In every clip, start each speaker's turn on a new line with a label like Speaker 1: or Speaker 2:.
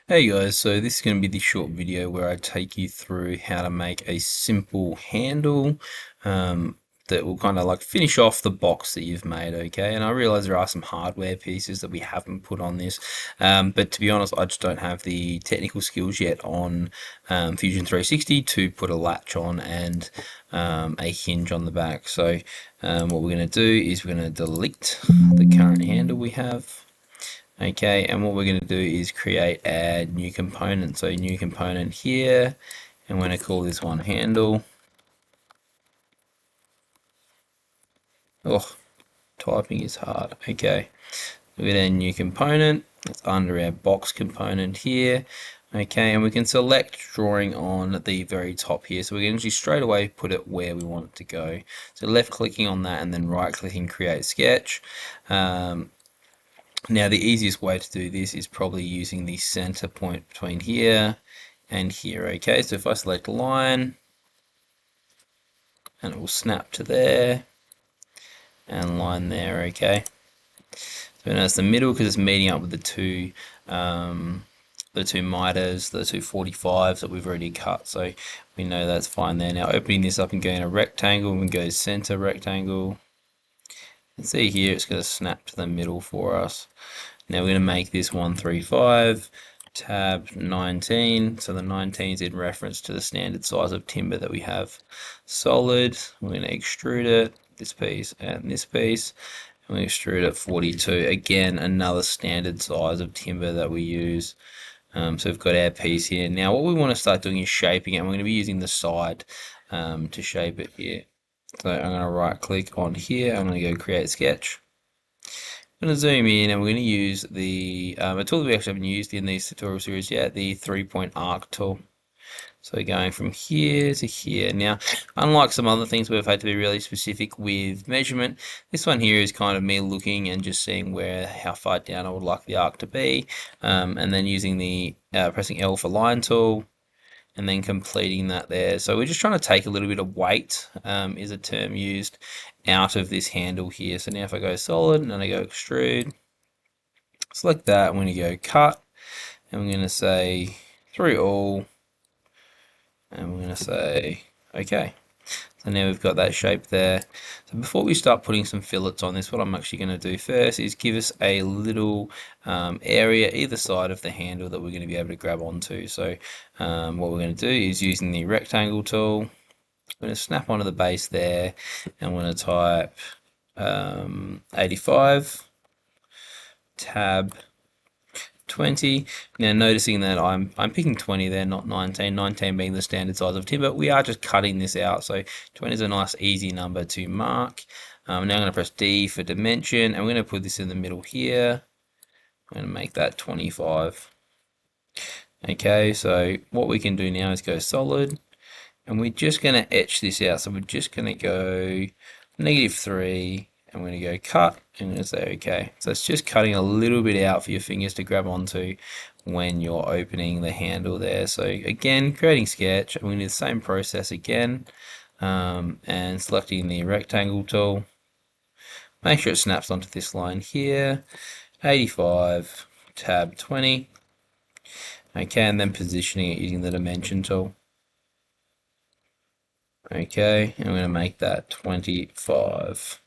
Speaker 1: Hey guys, so this is going to be the short video where I take you through how to make a simple handle um, that will kind of like finish off the box that you've made, okay? And I realize there are some hardware pieces that we haven't put on this, but to be honest, I just don't have the technical skills yet on Fusion 360 to put a latch on and a hinge on the back. So what we're going to do is we're going to delete the current handle we have. Okay, and what we're going to do is create a new component. So new component here, and we're going to call this one handle. Oh, typing is hard. Okay, we get a new component. It's under our box component here. Okay, and we can select drawing on the very top here. So we can just straight away put it where we want it to go. So left clicking on that and then right clicking create sketch. Now the easiest way to do this is probably using the center point between here and here. Okay, so if I select line, and it will snap to there, and line there, okay. So notice the middle, because it's meeting up with the two miters, the two 45s that we've already cut, so we know that's fine there. Now opening this up and going a rectangle, we can go center rectangle. And see here, it's going to snap to the middle for us. Now we're going to make this 135 tab 19. So the 19 is in reference to the standard size of timber that we have. Solid, we're going to extrude it, this piece and this piece. And we extrude it 42. Again, another standard size of timber that we use. So we've got our piece here. Now what we want to start doing is shaping it. And we're going to be using the side to shape it here. So I'm going to right click on here. I'm going to go create sketch. I'm going to zoom in and we're going to use the a tool that we actually haven't used in these tutorial series yet, the 3-point arc tool. So going from here to here. Now, unlike some other things where we've had to be really specific with measurement, this one here is kind of me looking and just seeing how far down I would like the arc to be, and then using the pressing L for line tool, and then completing that there. So we're just trying to take a little bit of weight, is a term used, out of this handle here. So now if I go solid and then I go extrude, select that, I'm going to go cut, and we're going to say through all, and we're going to say okay. So now we've got that shape there. So before we start putting some fillets on this, what I'm actually going to do first is give us a little area either side of the handle that we're going to be able to grab onto. So what we're going to do is using the rectangle tool, I'm going to snap onto the base there, and I'm going to type 85 tab 20. Now noticing that I'm picking 20 there, not 19, 19 being the standard size of timber. We are just cutting this out, so 20 is a nice easy number to mark. Now I'm going to press D for dimension, and we're going to put this in the middle here. I'm going to make that 25. Okay, so what we can do now is go solid, and we're just going to etch this out. So we're just going to go -3, and we're going to go cut, and I'm going to say okay. So it's just cutting a little bit out for your fingers to grab onto when you're opening the handle there. So again, creating sketch, and we're going to do the same process again, and selecting the rectangle tool. Make sure it snaps onto this line here, 85, tab 20. Okay, and then positioning it using the dimension tool. Okay, I'm going to make that 25.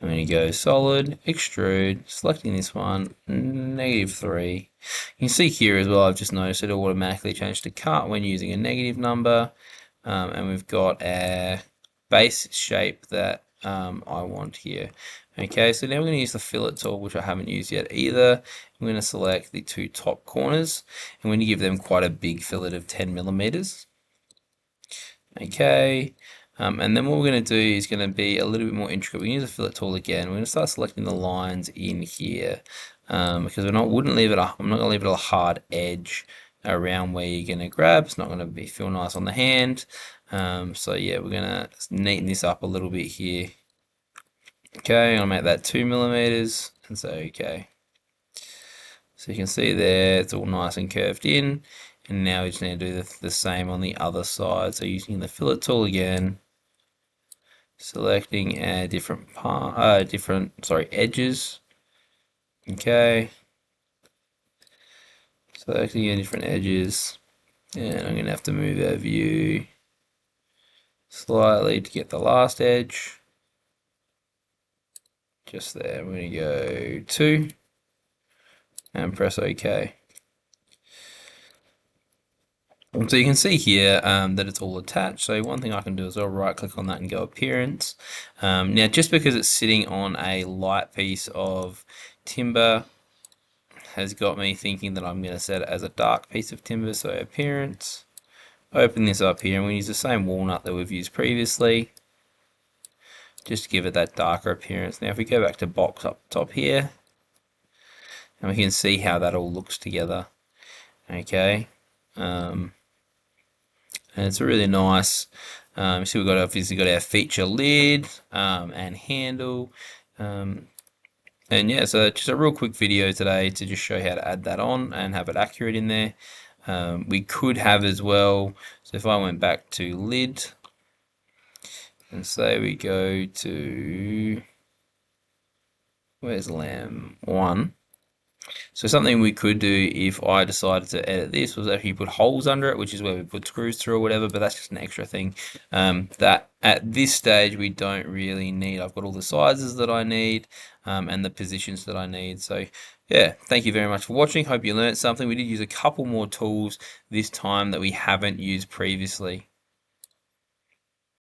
Speaker 1: I'm going to go solid, extrude, selecting this one, -3. You can see here as well, I've just noticed it automatically changed to cut when using a negative number. And we've got our base shape that I want here. Okay, so now we're going to use the fillet tool, which I haven't used yet either. I'm going to select the two top corners, and we're going to give them quite a big fillet of 10 millimeters. Okay, and then what we're going to do is going to be a little bit more intricate. We can use the fillet tool again. We're going to start selecting the lines in here, because I'm not going to leave it a hard edge around where you're going to grab. It's not going to feel nice on the hand. So yeah, we're going to neaten this up a little bit here. Okay, I'll make that 2 millimeters and say okay. So you can see there, it's all nice and curved in. And now we just need to do the same on the other side. So using the fillet tool again, selecting our edges. Okay. Selecting different edges, and I'm going to have to move our view slightly to get the last edge. Just there. I'm going to go 2 and press OK. So you can see here that it's all attached. So one thing I can do is I'll right click on that and go appearance. Now just because it's sitting on a light piece of timber has got me thinking that I'm going to set it as a dark piece of timber. So appearance, open this up here, and we use the same walnut that we've used previously just to give it that darker appearance. Now if we go back to box up top here, and we can see how that all looks together. Okay. And it's really nice. So we've got obviously got our feature lid and handle. And yeah, so just a real quick video today to just show how to add that on and have it accurate in there. We could have as well, so if I went back to lid and say we go to, where's lamb 1? So something we could do if I decided to edit this was actually put holes under it, which is where we put screws through or whatever, but that's just an extra thing that at this stage we don't really need. I've got all the sizes that I need and the positions that I need. So yeah, thank you very much for watching. Hope you learned something. We did use a couple more tools this time that we haven't used previously.